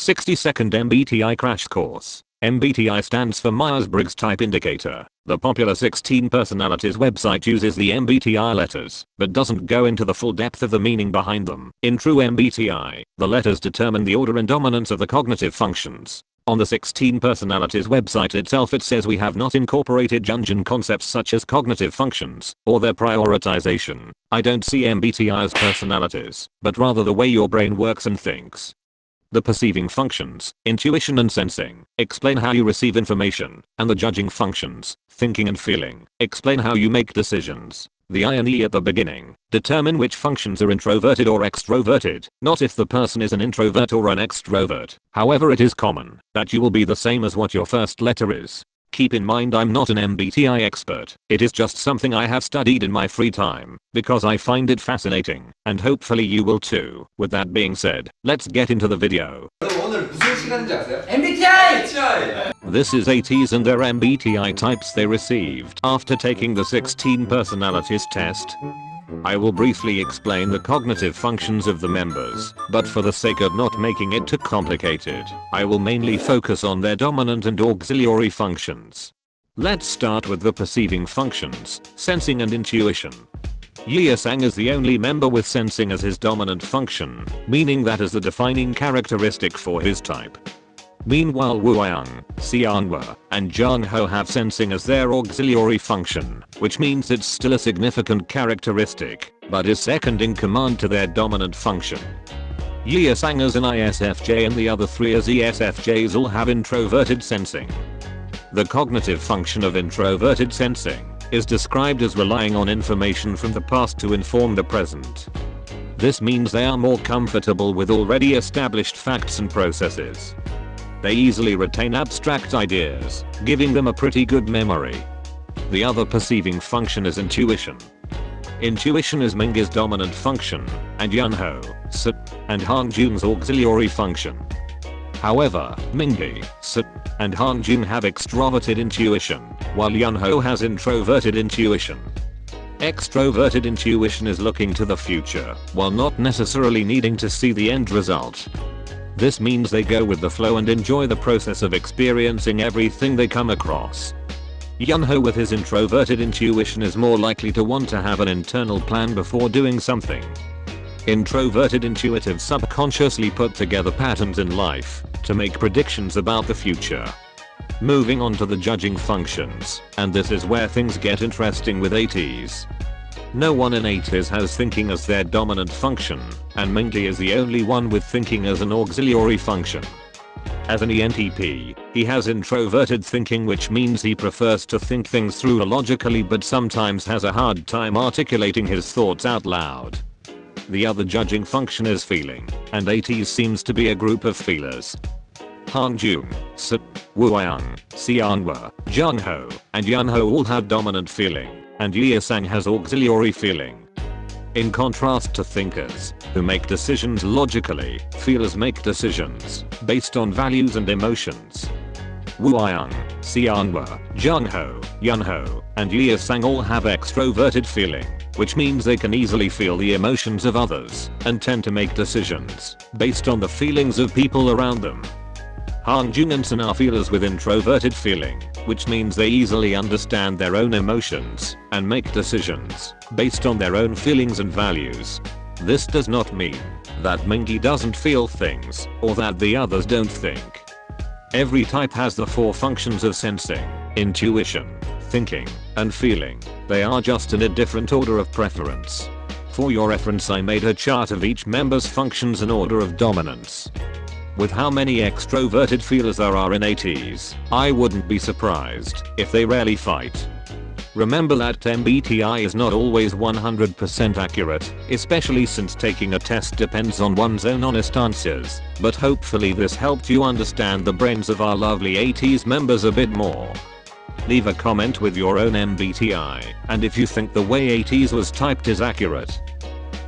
60-second MBTI crash course. MBTI stands for Myers-Briggs Type Indicator. The popular 16 Personalities website uses the MBTI letters, but doesn't go into the full depth of the meaning behind them. In true MBTI, the letters determine the order and dominance of the cognitive functions. On the 16 Personalities website itself it says we have not incorporated Jungian concepts such as cognitive functions, or their prioritization. I don't see MBTI as personalities, but rather the way your brain works and thinks. The perceiving functions, intuition and sensing, explain how you receive information, and the judging functions, thinking and feeling, explain how you make decisions. The I and E at the beginning determine which functions are introverted or extroverted, not if the person is an introvert or an extrovert. However, it is common that you will be the same as what your first letter is. Keep in mind I'm not an MBTI expert, it is just something I have studied in my free time, because I find it fascinating, and hopefully you will too. With that being said, let's get into the video. MBTI! This is ATEEZ and their MBTI types they received after taking the 16 personalities test. I will briefly explain the cognitive functions of the members, but for the sake of not making it too complicated, I will mainly focus on their dominant and auxiliary functions. Let's start with the perceiving functions, sensing and intuition. Sang is the only member with sensing as his dominant function, meaning that is the defining characteristic for his type. Meanwhile Wooyoung, Seonhwa, and Jungho have sensing as their auxiliary function, which means it's still a significant characteristic, but is second in command to their dominant function. Sang is an ISFJ and the other three as ESFJs all have introverted sensing. The cognitive function of introverted sensing is described as relying on information from the past to inform the present. This means they are more comfortable with already established facts and processes. They easily retain abstract ideas, giving them a pretty good memory. The other perceiving function is intuition. Intuition is Ming's dominant function, and Yunho, Se, and Hangjun's auxiliary function. However, Mingi, Se, and Hangjun have extroverted intuition, while Yunho has introverted intuition. Extroverted intuition is looking to the future, while not necessarily needing to see the end result. This means they go with the flow and enjoy the process of experiencing everything they come across. Yunho with his introverted intuition is more likely to want to have an internal plan before doing something. Introverted intuitives subconsciously put together patterns in life to make predictions about the future. Moving on to the judging functions, and this is where things get interesting with ATEEZ. No one in ATEEZ has thinking as their dominant function, and Mingi is the only one with thinking as an auxiliary function. As an ENTP, he has introverted thinking, which means he prefers to think things through logically but sometimes has a hard time articulating his thoughts out loud. The other judging function is feeling, and ATEEZ seems to be a group of feelers. Hangjun, Se, Wooyoung, Seonhwa, Jungho, and Yunho all have dominant feeling, and Sang has auxiliary feeling. In contrast to thinkers, who make decisions logically, feelers make decisions based on values and emotions. Wooyoung, Seonhwa, Jungho, Yunho, and Sang all have extroverted feeling, which means they can easily feel the emotions of others and tend to make decisions based on the feelings of people around them. Hangjun and Sen are feelers with introverted feeling, which means they easily understand their own emotions and make decisions based on their own feelings and values. This does not mean that Mingi doesn't feel things or that the others don't think. Every type has the four functions of sensing, intuition, thinking, and feeling. They are just in a different order of preference. For your reference, I made a chart of each member's functions in order of dominance. With how many extroverted feelers there are in ATEEZ, I wouldn't be surprised if they rarely fight. Remember that MBTI is not always 100% accurate, especially since taking a test depends on one's own honest answers, but hopefully this helped you understand the brains of our lovely ATEEZ members a bit more. Leave a comment with your own MBTI, and if you think the way ATEEZ was typed is accurate.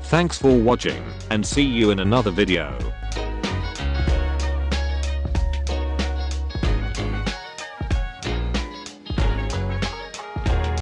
Thanks for watching, and see you in another video.